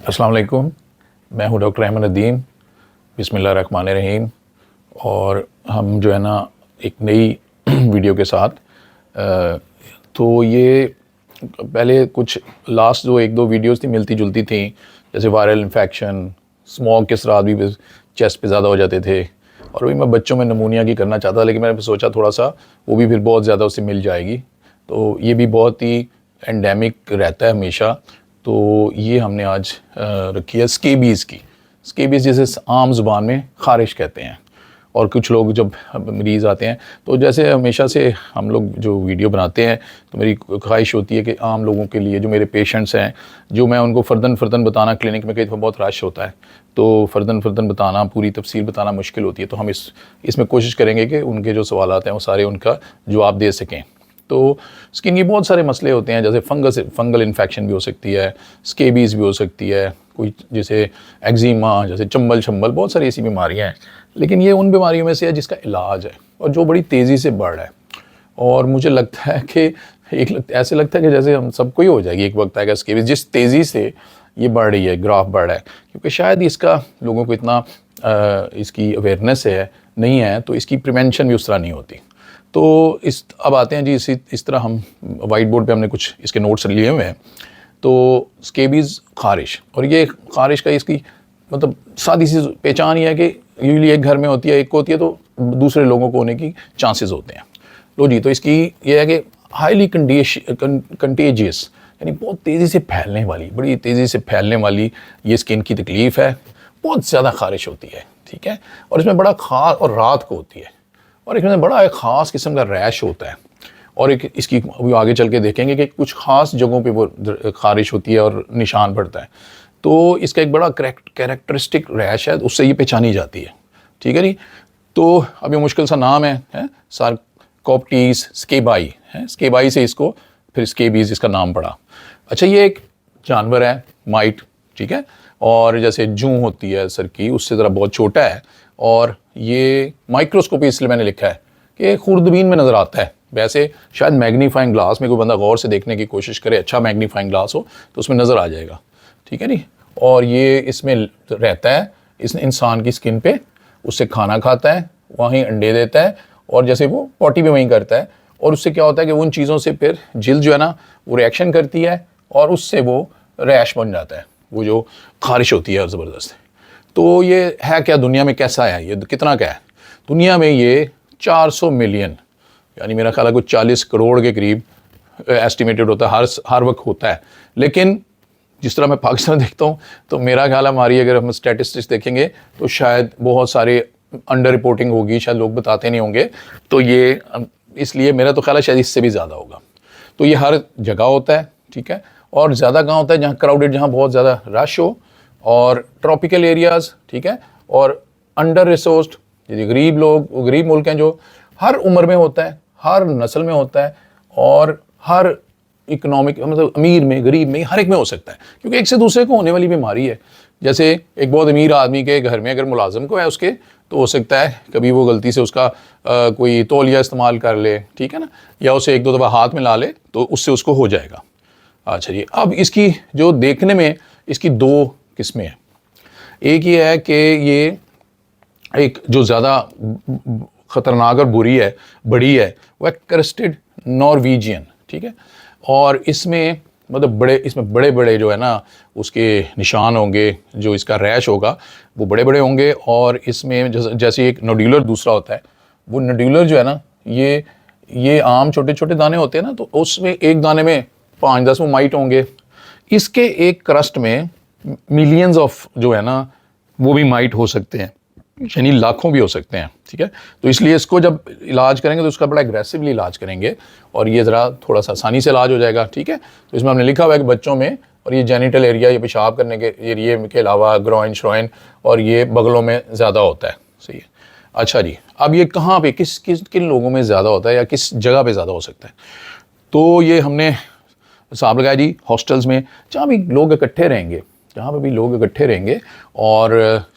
अस्सलाम वालेकुम। मैं हूँ डॉक्टर अहमद नदीम। बिस्मिल्लाहिर्रहमानिर्रहीम। और हम जो है ना एक नई वीडियो के साथ तो ये पहले कुछ लास्ट जो एक दो वीडियोस थी मिलती जुलती थी, जैसे वायरल इन्फेक्शन, स्मॉग के असरात भी चेस्ट पे ज़्यादा हो जाते थे। और अभी मैं बच्चों में नमूनिया की करना चाहता था, लेकिन मैंने सोचा थोड़ा सा वो भी फिर बहुत ज़्यादा उससे मिल जाएगी, तो ये भी बहुत ही एंडेमिक रहता है हमेशा। तो ये हमने आज रखी है स्केबीज़ की। स्केबीज़ जिसे आम ज़ुबान में ख़ारिश कहते हैं। और कुछ लोग जब मरीज़ आते हैं तो जैसे हमेशा से हम लोग जो वीडियो बनाते हैं, तो मेरी ख्वाहिश होती है कि आम लोगों के लिए जो मेरे पेशेंट्स हैं, जो मैं उनको फ़र्दन बताना, क्लिनिक में कई दफ़ा बहुत रश होता है तो फ़र्दन बताना, पूरी तफसील बताना मुश्किल होती है, तो हम इसमें कोशिश करेंगे कि उनके जो सवालात हैं वो सारे उनका जवाब दे सकें। तो स्किन के बहुत सारे मसले होते हैं, जैसे फंगल इन्फेक्शन भी हो सकती है, स्केबीज़ भी हो सकती है, कोई जैसे एक्जिमा, जैसे चंबल बहुत सारी ऐसी बीमारियां हैं। लेकिन ये उन बीमारियों में से है जिसका इलाज है और जो बड़ी तेज़ी से बढ़ रहा है। और मुझे लगता है कि ऐसे लगता है कि जैसे हम सबको ही हो जाएगी एक वक्त आएगा स्केबीज़, जिस तेज़ी से ये बढ़ रही है, ग्राफ बढ़ रहा है, क्योंकि शायद इसका लोगों को इतना इसकी अवेयरनेस है नहीं है, तो इसकी प्रिवेंशन भी उस तरह नहीं होती। तो अब आते हैं जी, इस तरह हम वाइट बोर्ड पे हमने कुछ इसके नोट्स लिए हुए हैं। तो स्केबीज़ ख़ारिश, और ये ख़ारिश का इसकी मतलब सादी सी पहचान ये है कि यूजुअली एक घर में होती है, एक को होती है, तो दूसरे लोगों को होने की चांसेस होते हैं। लो जी, तो इसकी ये है कि हाईली कंटेजियस, यानी बहुत तेज़ी से फैलने वाली, बड़ी तेज़ी से फैलने वाली ये स्किन की तकलीफ़ है। बहुत ज़्यादा ख़ारिश होती है, ठीक है, और इसमें बड़ा ख़ास, और रात को होती है, और इसमें बड़ा एक ख़ास किस्म का रैश होता है। और एक इसकी अभी आगे चल के देखेंगे कि कुछ ख़ास जगहों पे वो ख़ारिश होती है और निशान पड़ता है। तो इसका एक बड़ा कैरेक्टरिस्टिक रैश है, उससे ये पहचानी जाती है, ठीक है जी। तो अब ये मुश्किल सा नाम है सारकोप्टीज स्केबाई है, स्केबाई से इसको फिर स्केबीज़ इसका नाम पड़ा। अच्छा, ये एक जानवर है, माइट, ठीक है, और जैसे जूं होती है सर की, उससे ज़रा बहुत छोटा है, और ये माइक्रोस्कोपी इसलिए मैंने लिखा है कि खुर्दबीन में नज़र आता है। वैसे शायद मैग्नीफाइंग ग्लास में कोई बंदा गौर से देखने की कोशिश करे, अच्छा मैग्नीफाइंग ग्लास हो तो उसमें नज़र आ जाएगा, ठीक है नी। और ये इसमें रहता है, इस इंसान की स्किन पे, उससे खाना खाता है, वहीं अंडे देता है, और जैसे वो पॉटी भी वहीं करता है। और उससे क्या होता है कि उन चीज़ों से फिर जिल्द जो है ना वो रिएक्शन करती है, और उससे वो रैश बन जाता है, वो जो ख़ारिश होती है ज़बरदस्त। तो ये है क्या, दुनिया में कैसा है, ये कितना क्या है दुनिया में? ये 400 मिलियन, यानी मेरा ख्याल है कुछ 40 करोड़ के करीब एस्टिमेटेड होता है, हर वक्त होता है। लेकिन जिस तरह मैं पाकिस्तान देखता हूँ, तो मेरा ख्याल है हमारी अगर हम स्टैटिस्टिक्स देखेंगे तो शायद बहुत सारे अंडर रिपोर्टिंग होगी, शायद लोग बताते नहीं होंगे। तो ये इसलिए मेरा तो ख्याल है शायद इससे भी ज़्यादा होगा। तो ये हर जगह होता है, ठीक है, और ज़्यादा कहाँ होता है? जहाँ क्राउडेड, जहाँ बहुत ज़्यादा रश हो, और ट्रॉपिकल एरियाज़, ठीक है, और अंडर रिसोर्स्ड, गरीब लोग, गरीब मुल्क हैं, जो हर उम्र में होता है, हर नस्ल में होता है, और हर इकोनॉमिक, मतलब अमीर में, गरीब में, हर एक में हो सकता है, क्योंकि एक से दूसरे को होने वाली बीमारी है। जैसे एक बहुत अमीर आदमी के घर में अगर मुलाजिम को है उसके, तो हो सकता है कभी वो गलती से उसका कोई तौलिया इस्तेमाल कर ले, ठीक है ना, या उसे एक दो दफ़ा हाथ में ला ले, तो उससे उसको हो जाएगा। अच्छा जी, अब इसकी जो देखने में इसकी दो किस्में हैं। एक ये है कि ये एक जो ज़्यादा ख़तरनाक और बुरी है, बड़ी है, वह क्रेस्टेड नॉर्वेजियन, ठीक है, और इसमें मतलब इसमें बड़े बड़े जो है ना उसके निशान होंगे, जो इसका रैश होगा वो बड़े बड़े होंगे। और इसमें जैसे एक नोड्यूलर दूसरा होता है, वो नोड्यूलर जो है ना, ये आम छोटे छोटे दाने होते हैं ना, तो उसमें एक दाने में 5-10 वो माइट होंगे। इसके एक क्रस्ट में मिलियंस ऑफ जो है ना वो भी माइट हो सकते हैं, यानी लाखों भी हो सकते हैं, ठीक है। तो इसलिए इसको जब इलाज करेंगे तो उसका बड़ा एग्रेसिवली इलाज करेंगे, और ये ज़रा थोड़ा सा आसानी से इलाज हो जाएगा, ठीक है। तो इसमें हमने लिखा हुआ है कि बच्चों में, और ये जेनिटल एरिया, ये पेशाब करने के एरिए के अलावा ग्रोइन श्रोइन और ये बगलों में ज़्यादा होता है, सही है। अच्छा जी, अब ये कहाँ पे, किन लोगों में ज़्यादा होता है या किस जगह पर ज़्यादा हो सकता है? तो ये हमने हिसाब लगाया जी, हॉस्टल्स में जहाँ भी लोग इकट्ठे रहेंगे, जहाँ पे भी लोग इकट्ठे रहेंगे और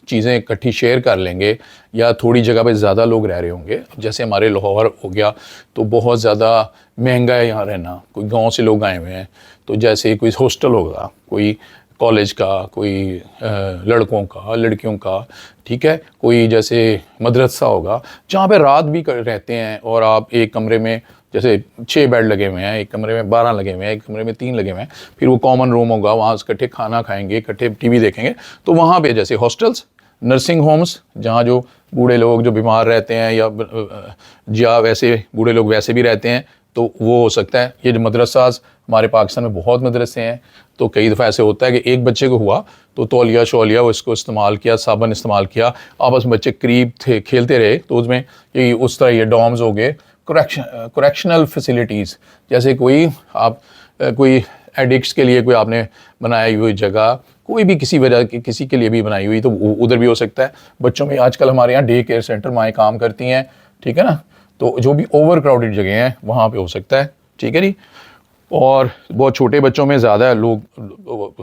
चीज़ें इकट्ठी शेयर कर लेंगे, या थोड़ी जगह पे ज़्यादा लोग रह रहे होंगे। अब जैसे हमारे लाहौर हो गया, तो बहुत ज़्यादा महंगा है यहाँ रहना, कोई गांव से लोग आए हुए हैं, तो जैसे कोई हॉस्टल होगा, कोई कॉलेज का, कोई लड़कों का, लड़कियों का, ठीक है, कोई जैसे मदरसा होगा जहाँ पे रात भी रहते हैं और आप एक कमरे में जैसे 6 बेड लगे हुए हैं, एक कमरे में 12 लगे हुए हैं, एक कमरे में 3 लगे हुए हैं, फिर वो कॉमन रूम होगा, वहाँ इकट्ठे खाना खाएंगे, इकट्ठे टीवी देखेंगे। तो वहाँ पे जैसे हॉस्टल्स, नर्सिंग होम्स जहाँ जो बूढ़े लोग जो बीमार रहते हैं या वैसे बूढ़े लोग वैसे भी रहते हैं, तो वो हो सकता है। ये जो मदरसास हमारे पाकिस्तान में बहुत मदरसे हैं, तो कई दफ़ा ऐसे होता है कि एक बच्चे को हुआ तो तौलिया शौलिया वो इसको इस्तेमाल किया, साबन इस्तेमाल किया, आपस में बच्चे करीब थे, खेलते रहे, तो उसमें ये उस तरह ये डॉम्स हो गए, करेक्शनल फैसिलिटीज़, जैसे कोई आप कोई एडिक्ट्स के लिए कोई आपने बनाई हुई जगह, कोई भी किसी वजह की किसी के लिए भी बनाई हुई, तो उधर भी हो सकता है। बच्चों में आजकल हमारे यहाँ डे केयर सेंटर माएँ काम करती हैं, ठीक है ना, तो जो भी ओवर क्राउडेड जगह हैं वहाँ पे हो सकता है, ठीक है जी। और बहुत छोटे बच्चों में ज़्यादा लोग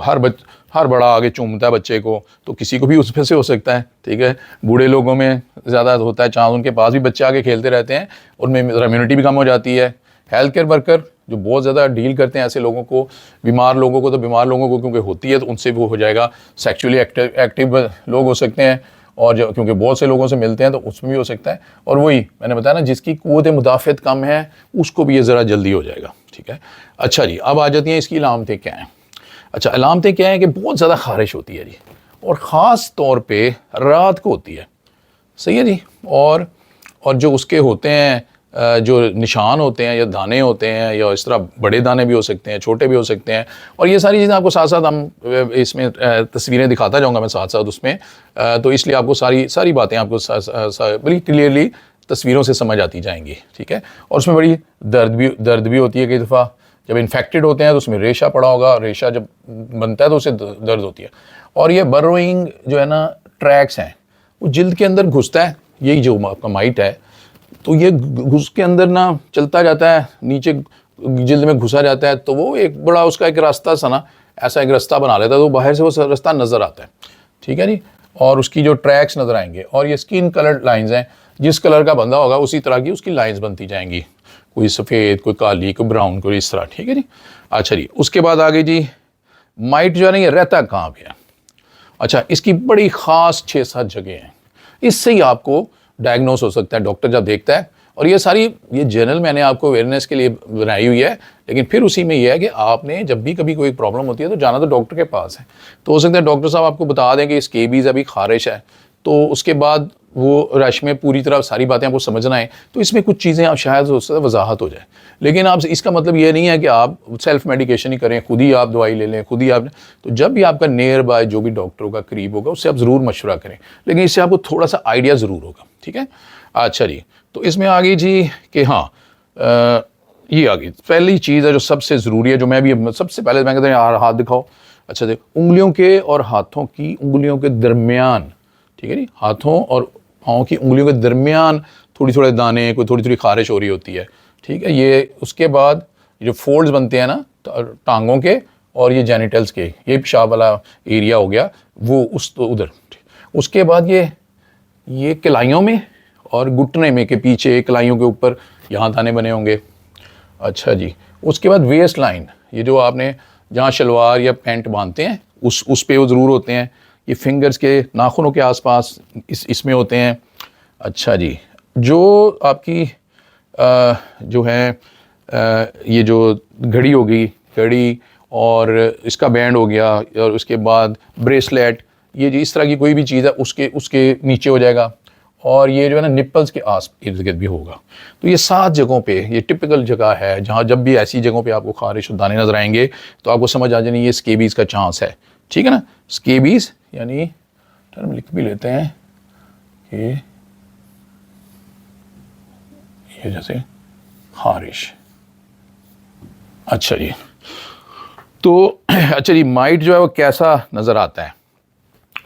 हर बड़ा आगे चूमता है बच्चे को, तो किसी को भी उस पर से हो सकता है, ठीक है। बूढ़े लोगों में ज़्यादा होता है चांस, उनके पास भी बच्चे आगे खेलते रहते हैं, उनमें इम्यूनिटी भी कम हो जाती है। हेल्थ केयर वर्कर जो बहुत ज़्यादा डील करते हैं ऐसे लोगों को, बीमार लोगों को, तो बीमार लोगों को क्योंकि होती है तो उनसे वो हो जाएगा। सेक्सुअली एक्टिव लोग हो सकते हैं, और जो क्योंकि बहुत से लोगों से मिलते हैं तो उसमें भी हो सकता है। और वही मैंने बताया ना, जिसकी क़ुव्वत मुदाफ़अत कम है उसको भी ये ज़रा जल्दी हो जाएगा, ठीक है। अच्छा जी, अब आ जाती हैं इसकी अलामतें क्या हैं। अच्छा, अलामतें क्या हैं कि बहुत ज़्यादा ख़ारिश होती है जी, और ख़ास तौर पे रात को होती है, सही है जी। और जो उसके होते हैं जो निशान होते हैं या दाने होते हैं, या इस तरह बड़े दाने भी हो सकते हैं, छोटे भी हो सकते हैं, और ये सारी चीज़ें आपको साथ साथ हम इसमें तस्वीरें दिखाता जाऊंगा मैं साथ साथ उसमें, तो इसलिए आपको सारी बातें आपको बड़ी क्लियरली तस्वीरों से समझ आती जाएंगी, ठीक है। और उसमें बड़ी दर्द भी होती है। कई दफ़ा जब इन्फेक्टेड होते हैं तो उसमें रेशा पड़ा होगा, रेशा जब बनता है तो उससे दर्द होती है। और ये बर्रोइंग जो है ना ट्रैक्स हैं, वो जिल्द के अंदर घुसता है, यही जो आपका माइट है, तो ये घुस के अंदर ना चलता जाता है, नीचे जिल्द में घुसा जाता है, तो वो एक बड़ा उसका एक रास्ता सा ना, ऐसा एक रास्ता बना लेता है, तो बाहर से वो रास्ता नज़र आता है, ठीक है जी। और उसकी जो ट्रैक्स नज़र आएंगे, और ये स्किन कलर लाइंस हैं, जिस कलर का बंदा होगा उसी तरह की उसकी लाइंस बनती जाएंगी, कोई सफ़ेद, कोई काली, कोई ब्राउन, कोई इस तरह, ठीक है जी। अच्छा जी, उसके बाद आगे जी, माइट जो है ना ये रहता कहाँ पे है। अच्छा, इसकी बड़ी ख़ास 6-7 जगह हैं, इससे ही आपको डायग्नोस हो सकता है डॉक्टर जब देखता है। और ये सारी ये जर्नल मैंने आपको अवेयरनेस के लिए बनाई हुई है, लेकिन फिर उसी में ये है कि आपने जब भी कभी कोई प्रॉब्लम होती है तो जाना तो डॉक्टर के पास है। तो हो सकता है डॉक्टर साहब आपको बता दें कि स्केबीज़ अभी ख़ारिश है, तो उसके बाद वो रश में पूरी तरह सारी बातें आपको समझना है, तो इसमें कुछ चीज़ें आप शायद हो सकता है वजाहत हो जाए, लेकिन आप इसका मतलब ये नहीं है कि आप सेल्फ मेडिकेशन ही करें, खुद ही आप दवाई ले लें, खुद ही आप। तो जब भी आपका नियर बाय जो भी डॉक्टर होगा, करीब होगा, उससे आप ज़रूर मशवरा करें, लेकिन इससे आपको थोड़ा सा आइडिया ज़रूर होगा, ठीक है। अच्छा जी, तो इसमें आगे जी कि हाँ, ये आगे पहली चीज़ है जो सबसे ज़रूरी है, जो मैं भी सबसे पहले मैं कहता हूँ यार हाथ दिखाओ। अच्छा देखो, उंगलियों के और हाथों की उंगलियों के दरमियान, ठीक है जी, हाथों और पाँव की उंगलियों के दरमियान थोड़े दाने, कोई थोड़ी ख़ारिश हो रही होती है, ठीक है। ये उसके बाद जो फोल्ड्स बनते हैं ना टांगों के और ये जेनिटल्स के, ये पेशाब वाला एरिया हो गया वो उस तो उधर। उसके बाद ये कलाइयों में और घुटने में के पीछे कलाइयों के ऊपर यहाँ दाने बने होंगे। अच्छा जी, उसके बाद वेस्ट लाइन, ये जो आपने जहाँ शलवार या पैंट बांधते हैं उस पे वो ज़रूर होते हैं। ये फिंगर्स के नाखूनों के आसपास इसमें होते हैं। अच्छा जी, जो आपकी जो है ये जो घड़ी होगी, घड़ी और इसका बैंड हो गया, और उसके बाद ब्रेसलेट, ये जी इस तरह की कोई भी चीज़ है उसके नीचे हो जाएगा। और ये जो है ना निप्पल्स के आस इर्द गिर्द भी होगा। तो ये 7 जगहों पे ये टिपिकल जगह है जहाँ जब भी ऐसी जगहों पे आपको ख़ारिश और दाने नज़र आएंगे तो आपको समझ आ जाए ये स्केबीज़ का चांस है, ठीक है ना। स्केबीज़ यानी टर्म लिख भी लेते हैं कि ये जैसे ख़ारिश। अच्छा जी, तो अच्छा जी, माइट जो है वो कैसा नज़र आता है,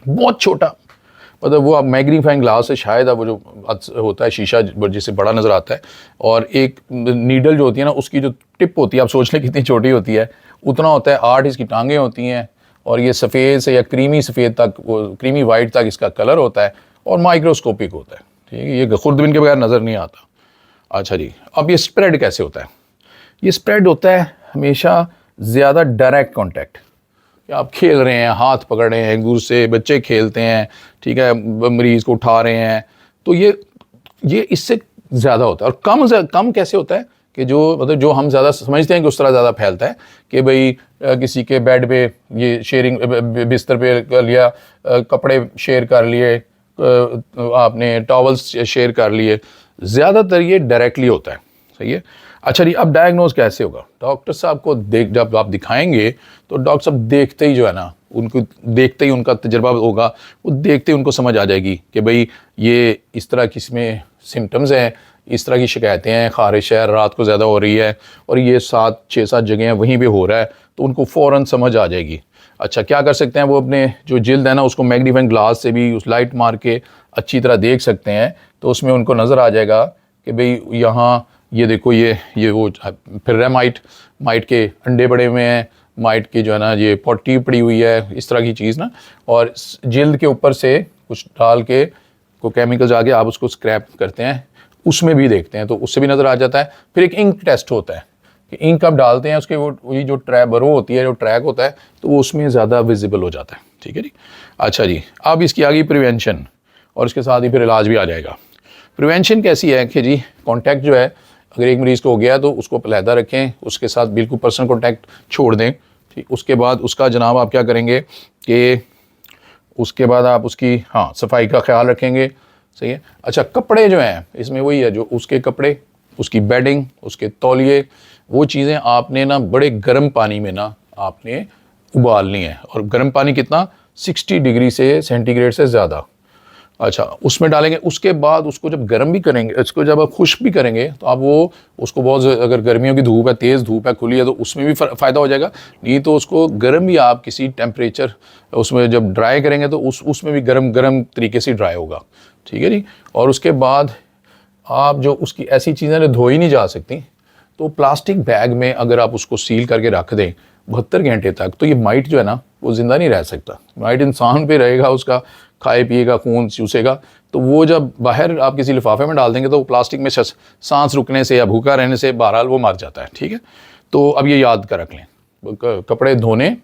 बहुत छोटा, मतलब वो आप मैग्नीफाइंग ग्लास से शायद अब वो जो होता है शीशा जिससे बड़ा नज़र आता है, और एक नीडल जो होती है ना उसकी जो टिप होती है, आप सोच लें कितनी छोटी होती है, उतना होता है। 8 इसकी टांगें होती हैं, और ये सफ़ेद से या क्रीमी सफ़ेद तक, क्रीमी वाइट तक इसका कलर होता है, और माइक्रोस्कोपिक होता है, ठीक है। ये खुर्दबिन के बगैर नज़र नहीं आता। अच्छा जी, अब ये स्प्रेड कैसे होता है। ये स्प्रेड होता है हमेशा ज़्यादा डायरेक्ट कॉन्टैक्ट, कि आप खेल रहे हैं, हाथ पकड़ रहे हैं गुर से, बच्चे खेलते हैं, ठीक है, मरीज़ को उठा रहे हैं, तो ये इससे ज़्यादा होता है। और कम कैसे होता है कि जो मतलब जो हम ज़्यादा समझते हैं कि उस तरह ज़्यादा फैलता है कि भाई किसी के बेड पे ये शेयरिंग, बिस्तर पे कर लिया, कपड़े शेयर कर लिए, आपने टॉवल्स शेयर कर लिए, ज़्यादातर ये डायरेक्टली होता है। सही है। अच्छा जी, अब डायग्नोज कैसे होगा? डॉक्टर साहब को जब आप दिखाएंगे तो डॉक्टर साहब देखते ही जो है ना, उनको देखते ही उनका तजर्बा होगा, वो देखते ही उनको समझ आ जाएगी कि भाई ये इस तरह की इसमें सिम्टम्स हैं, इस तरह की शिकायतें हैं, ख़ारिश है, रात को ज़्यादा हो रही है और ये 6-7 जगह हैं वहीं पे हो रहा है, तो उनको फ़ौरन समझ आ जाएगी। अच्छा, क्या कर सकते हैं वो अपने जो जिल्द है ना उसको मैग्नीफाइंग ग्लास से भी उस लाइट मार के अच्छी तरह देख सकते हैं, तो उसमें उनको नज़र आ जाएगा कि भाई यहाँ ये देखो ये वो फिर रहा माइट के अंडे पड़े हुए हैं, माइट की जो है ना ये पॉटी पड़ी हुई है, इस तरह की चीज़ ना, और जिल्द के ऊपर से कुछ डाल के को केमिकल्स आके आप उसको स्क्रैप करते हैं, उसमें भी देखते हैं तो उससे भी नज़र आ जाता है। फिर एक इंक टेस्ट होता है कि इंक आप डालते हैं उसके वही जो बरो होती है, जो ट्रैक होता है, तो वो उसमें ज़्यादा विजिबल हो जाता है। ठीक है जी। अच्छा जी, अब इसकी आ गई प्रिवेंशन और इसके साथ ही फिर इलाज भी आ जाएगा। प्रिवेंशन कैसी है कि जी कॉन्टैक्ट जो है अगर एक मरीज़ को हो गया तो उसको अलहदा रखें, उसके साथ बिल्कुल पर्सनल कॉन्टैक्ट छोड़ दें। ठीक, उसके बाद उसका जनाब आप क्या करेंगे कि उसके बाद आप उसकी सफाई का ख्याल रखेंगे। सही है। अच्छा, कपड़े जो हैं इसमें वही है, जो उसके कपड़े, उसकी बेडिंग, उसके तौलिए, वो चीज़ें आपने ना बड़े गर्म पानी में ना आपने उबालनी है। और गर्म पानी कितना? 60 डिग्री से सेंटीग्रेड से ज़्यादा। अच्छा, उसमें डालेंगे। उसके बाद उसको जब गर्म भी करेंगे, इसको जब आप खुश्क भी करेंगे तो आप वो उसको बहुत, अगर गर्मियों की धूप है, तेज़ धूप है, खुली है, तो उसमें भी फ़ायदा हो जाएगा। नहीं तो उसको गर्म भी आप किसी टेम्परेचर उसमें जब ड्राई करेंगे तो उसमें भी गर्म तरीके से ड्राई होगा। ठीक है जी। और उसके बाद आप जो उसकी ऐसी चीज़ें धोई नहीं जा सकती, तो प्लास्टिक बैग में अगर आप उसको सील करके रख दें 72 घंटे तक, तो ये माइट जो है ना वो ज़िंदा नहीं रह सकता। माइट इंसान पे रहेगा, उसका खाए पिएगा, खून चूसेगा, तो वो जब बाहर आप किसी लिफाफे में डाल देंगे तो वो प्लास्टिक में सांस रुकने से या भूखा रहने से बहरहाल वो मर जाता है। ठीक है। तो अब ये याद कर रख लें, कपड़े धोने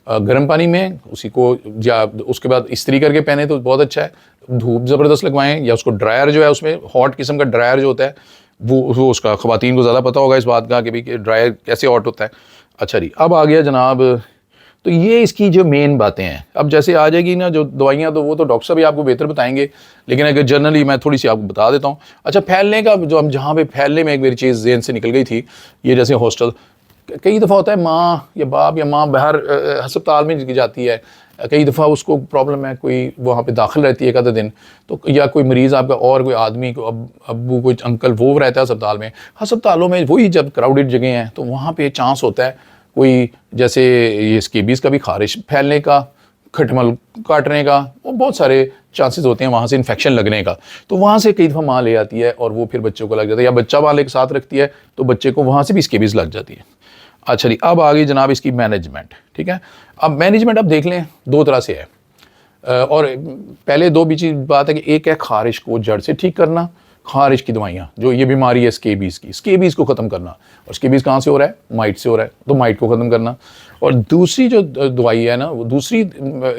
गर्म पानी में, उसी को या उसके बाद इस्त्री करके पहने तो बहुत अच्छा है। धूप ज़बरदस्त लगवाएं, या उसको ड्रायर जो है, उसमें हॉट किस्म का ड्रायर जो होता है वो उसका ख़वातीन को ज़्यादा पता होगा इस बात का कि भाई ड्रायर कैसे हॉट होता है। अच्छा जी, अब आ गया जनाब, तो ये इसकी जो मेन बातें हैं। अब जैसे आ जाएगी ना जो दवाइयाँ, तो वो तो डॉक्टर साहब भी आपको बेहतर बताएंगे, लेकिन अगर जनरली मैं थोड़ी सी आपको बता देता हूँ। अच्छा, फैलने का जो हम जहाँ पे फैलने में एक मेरी चीज़ ज़हन से निकल गई थी, ये जैसे हॉस्टल, कई दफ़ा होता है माँ या बाप या माँ बाहर अस्पताल में जाती है, कई दफ़ा उसको प्रॉब्लम है, कोई वहाँ पे दाखिल रहती है एक आधा दिन, तो या कोई मरीज़ आपका और कोई आदमी को अब्बू कोई अंकल वो रहता है अस्पताल में। अस्पतालों में वही जब क्राउडेड जगह हैं तो वहाँ पे चांस होता है कोई, जैसे ये स्केबीज़ का भी, खारिश फैलने का, खटमल काटने का, वो बहुत सारे चांसेस होते हैं वहाँ से इन्फेक्शन लगने का। तो वहाँ से कई दफ़ा माँ ले आती है और वो फिर बच्चों को लग जाता है, या बच्चा वाले के साथ रखती है तो बच्चे को वहाँ से भी स्केबीज़ लग जाती है। अच्छा जी, अब आ गई जनाब इसकी मैनेजमेंट। ठीक है। अब मैनेजमेंट अब देख लें दो तरह से है, और पहले दो भी चीज़ बात है कि एक है खारिश को जड़ से ठीक करना, खारिश की दवाइयाँ, जो ये बीमारी है स्केबीज़ की, स्केबीज़ को ख़त्म करना। और स्केबीज़ कहाँ से हो रहा है? माइट से हो रहा है, तो माइट को ख़त्म करना। और दूसरी जो दवाई है ना, वो दूसरी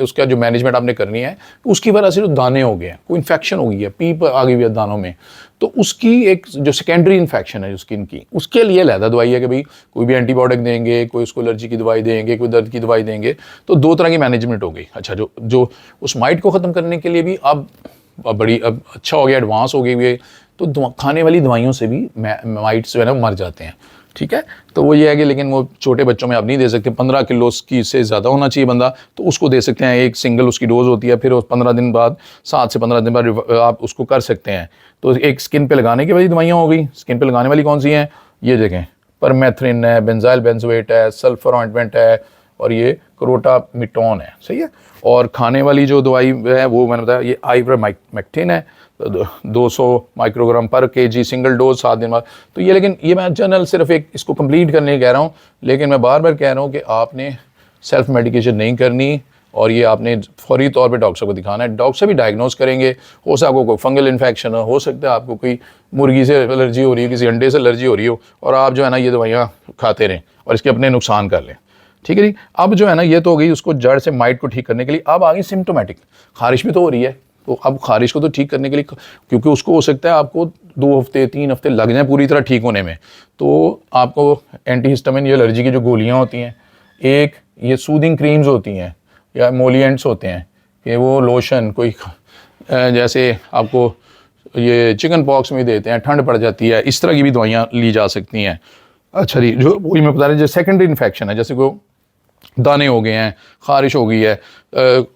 उसका जो मैनेजमेंट आपने करनी है, उसकी वजह से जो दाने हो गए हैं, कोई इन्फेक्शन हो गई है, पीप आ गई हुई है दानों में, तो उसकी एक जो सेकेंडरी इन्फेक्शन है स्किन की, उसके लिए अलहदा दवाई है कि भाई कोई भी एंटीबायोटिक देंगे, कोई उसको एलर्जी की दवाई देंगे, कोई दर्द की दवाई देंगे, तो दो तरह की मैनेजमेंट हो गई। अच्छा, जो उस माइट को ख़त्म करने के लिए भी अब अच्छा हो गया, एडवांस हो गई हुई, तो खाने वाली दवाइयों से भी माइट्स जो है ना मर जाते हैं। ठीक है। तो वो ये है कि लेकिन वो छोटे बच्चों में आप नहीं दे सकते, 15 किलो की से ज़्यादा होना चाहिए बंदा, तो उसको दे सकते हैं, एक सिंगल उसकी डोज होती है, फिर 15 दिन बाद, 7 से 15 दिन बाद आप उसको कर सकते हैं। तो एक स्किन पे लगाने की वाली दवाइयाँ हो गई। स्किन पे लगाने वाली कौन सी हैं? ये देखें, परमेथ्रिन है, बेंजाइल बेंजोएट है, सल्फर ऑइंटमेंट है, और ये क्रोटामिटोन है। सही है। और खाने वाली जो दवाई है वो मैंने बताया, ये आइवरमेक्टिन है, 200 माइक्रोग्राम पर केजी सिंगल डोज 7 दिन बाद। तो ये, लेकिन ये मैं जनरल सिर्फ एक इसको कंप्लीट करने कह रहा हूँ, लेकिन मैं बार बार कह रहा हूँ कि आपने सेल्फ मेडिकेशन नहीं करनी, और ये आपने फौरी तौर पे डॉक्टर को दिखाना है। डॉक्टर से भी डायग्नोज करेंगे, हो सकता है आपको कोई फंगल इन्फेक्शन हो सकता है आपको कोई मुर्गी से एलर्जी हो रही है, किसी अंडे से एलर्जी हो रही हो, और आप जो है ना ये दवाइयाँ खाते रहें और इसके अपने नुकसान कर लें। ठीक है जी। अब जो है ना ये तो हो गई उसको जड़ से माइट को ठीक करने के लिए। अब आ गई सिम्टोमेटिक, खारिश भी तो हो रही है, तो अब खारिश को तो ठीक करने के लिए, क्योंकि उसको हो सकता है आपको 2 हफ्ते 3 हफ्ते लग जाए पूरी तरह ठीक होने में, तो आपको एंटीहिस्टामिन, ये एलर्जी की जो गोलियां होती हैं, एक ये सूदिंग क्रीम्स होती हैं या मोलिएंट्स होते हैं, कि वो लोशन कोई जैसे आपको ये चिकन पॉक्स में देते हैं, ठंड पड़ जाती है, इस तरह की भी दवाइयाँ ली जा सकती हैं। अच्छा जी, जो वही मैं बता रहा हूँ, जो सेकेंडरी इन्फेक्शन है, जैसे को दाने हो गए हैं, खारिश हो गई है,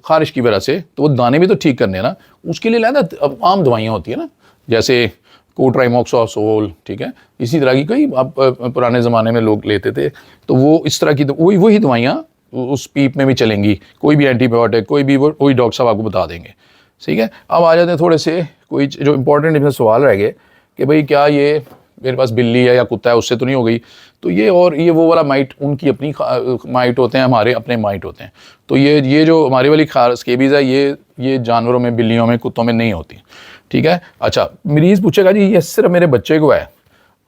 खारिश की वजह से, तो वो दाने भी तो ठीक करने हैं ना, उसके लिए लहदा अब आम दवाइयाँ होती है ना, जैसे कोट्राइमोक्सासोल, ठीक है, इसी तरह की कई आप पुराने ज़माने में लोग लेते थे, तो वो इस तरह की वही दवाइयाँ उस पीप में भी चलेंगी, कोई भी एंटीबायोटिक, कोई भी वही डॉक्टर साहब आपको बता देंगे। ठीक है, अब आ जाते हैं थोड़े से कोई जो इंपॉर्टेंट इसमें सवाल रह गए कि भाई क्या ये मेरे पास बिल्ली है या कुत्ता है उससे तो नहीं हो गई, तो ये और ये वो वाला माइट, उनकी अपनी माइट होते हैं, हमारे अपने माइट होते हैं, तो ये जो हमारी वाली स्केबीज़ है ये जानवरों में, बिल्लियों में, कुत्तों में नहीं होती। ठीक है। अच्छा, मरीज़ पूछेगा जी ये सिर्फ मेरे बच्चे को है,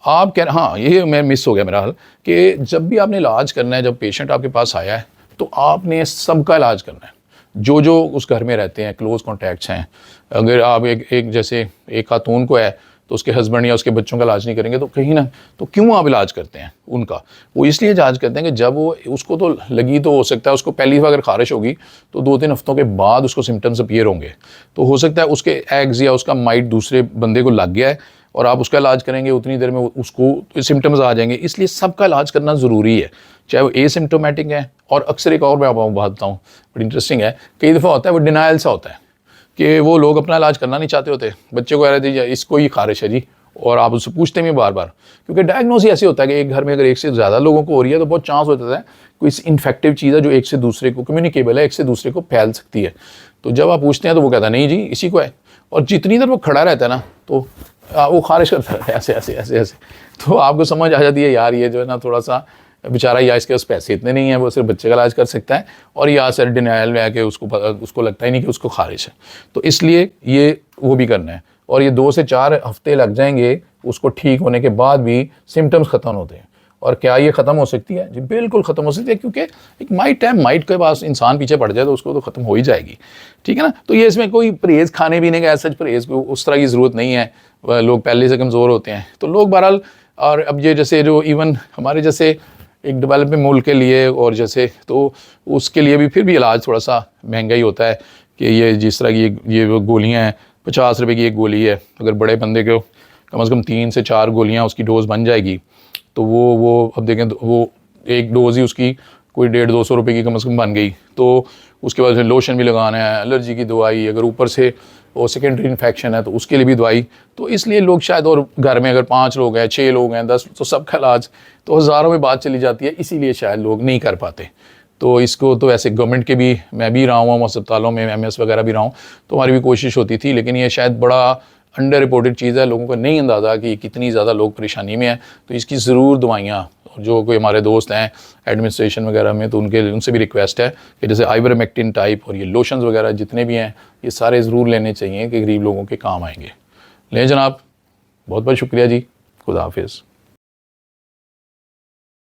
आप कह रहे, हाँ ये मैं मिस हो गया मेरा हाल, कि जब भी आपने इलाज करना है, जब पेशेंट आपके पास आया है तो आपने सबका इलाज करना है, जो उस घर में रहते हैं, क्लोज कॉन्टैक्ट्स हैं। अगर आप एक जैसे एक खातून को है तो उसके हस्बैंड या उसके बच्चों का इलाज नहीं करेंगे तो कहीं ना, तो क्यों आप इलाज करते हैं उनका? वो इसलिए इलाज करते हैं कि जब वो उसको तो लगी, तो हो सकता है उसको पहली बार अगर खारिश होगी तो 2-3 हफ्तों के बाद उसको सिम्टम्स अपीयर होंगे, तो हो सकता है उसके एग्स या उसका माइट दूसरे बंदे को लग गया है और आप उसका इलाज करेंगे, उतनी देर में उसको सिम्टम्स आ जाएंगे। इसलिए सबका इलाज करना ज़रूरी है, चाहे वो एसिम्टोमेटिक है। और अक्सर एक और मैं आपको बात बताऊँ, बड़ी इंटरेस्टिंग है, कई दफ़ा होता है वो डिनाइल सा होता है कि वो लोग अपना इलाज करना नहीं चाहते होते, बच्चे को कह रहे थे इसको ही खारिश है जी, और आप उससे पूछते भी बार बार, क्योंकि डायग्नोस ही ऐसे होता है कि एक घर में अगर एक से ज़्यादा लोगों को हो रही है तो बहुत चांस होता है कोई इन्फेक्टिव चीज़ है जो एक से दूसरे को कम्युनिकेबल है, एक से दूसरे को फैल सकती है। तो जब आप पूछते हैं तो वो कहता है नहीं जी इसी को है, और जितनी देर वो खड़ा रहता है ना तो वो खारिश करता है ऐसे ऐसे ऐसे ऐसे, तो आपको समझ आ जाती है यार ये जो है ना थोड़ा सा बेचारा, या इसके पास पैसे इतने नहीं है वो सिर्फ बच्चे का इलाज कर सकता है, और या सर डिनाइल में आके उसको लगता ही नहीं कि उसको खारिश है, तो इसलिए ये वो भी करना है। और ये 2 से 4 हफ्ते लग जाएंगे उसको ठीक होने के बाद भी सिम्टम्स ख़त्म होते हैं। और क्या ये ख़त्म हो सकती है? जी बिल्कुल ख़त्म हो सकती है, क्योंकि एक माइट है, माइट के पास इंसान पीछे पड़ जाए तो उसको तो ख़त्म हो ही जाएगी। ठीक है ना, तो ये इसमें कोई परहेज़ खाने पीने का ऐसा परहेज़ को उस तरह की ज़रूरत नहीं है, लोग पहले से कमज़ोर होते हैं तो लोग बहरहाल। और अब ये जैसे जो इवन हमारे जैसे एक डेवलपिंग मुल्क के लिए और जैसे, तो उसके लिए भी फिर भी इलाज थोड़ा सा महंगा ही होता है, कि ये जिस तरह की ये गोलियाँ हैं, 50 रुपये की एक गोली है, अगर बड़े बंदे को कम से कम 3 से 4 गोलियाँ उसकी डोज बन जाएगी, तो वो अब देखें तो वो एक डोज ही उसकी कोई 150-200 रुपये की कम से कम बन गई, तो उसके बाद लोशन भी लगाना है, एलर्जी की दवाई, अगर ऊपर से वो सेकेंडरी इन्फेक्शन है तो उसके लिए भी दवाई, तो इसलिए लोग शायद, और घर में अगर 5 लोग हैं, 6 लोग हैं, 10, तो सबका इलाज तो हज़ारों में बात चली जाती है, इसीलिए शायद लोग नहीं कर पाते। तो इसको तो ऐसे गवर्नमेंट के भी, मैं भी रहा हूँ अस्पतालों में, MS वगैरह भी रहा हूँ, तो हमारी भी कोशिश होती थी, लेकिन ये शायद बड़ा अंडर रिपोर्टेड चीज़ है, लोगों को नहीं अंदाज़ा कि कितनी ज़्यादा लोग परेशानी में हैं। तो इसकी ज़रूर दवाइयाँ, जो कोई हमारे दोस्त हैं एडमिनिस्ट्रेशन वगैरह में, तो उनसे भी रिक्वेस्ट है कि जैसे आइवरमेक्टिन टाइप और ये लोशंस वगैरह जितने भी हैं, ये सारे ज़रूर लेने चाहिए कि गरीब लोगों के काम आएंगे। लें जनाब, बहुत बहुत शुक्रिया जी, खुदा हाफिज़।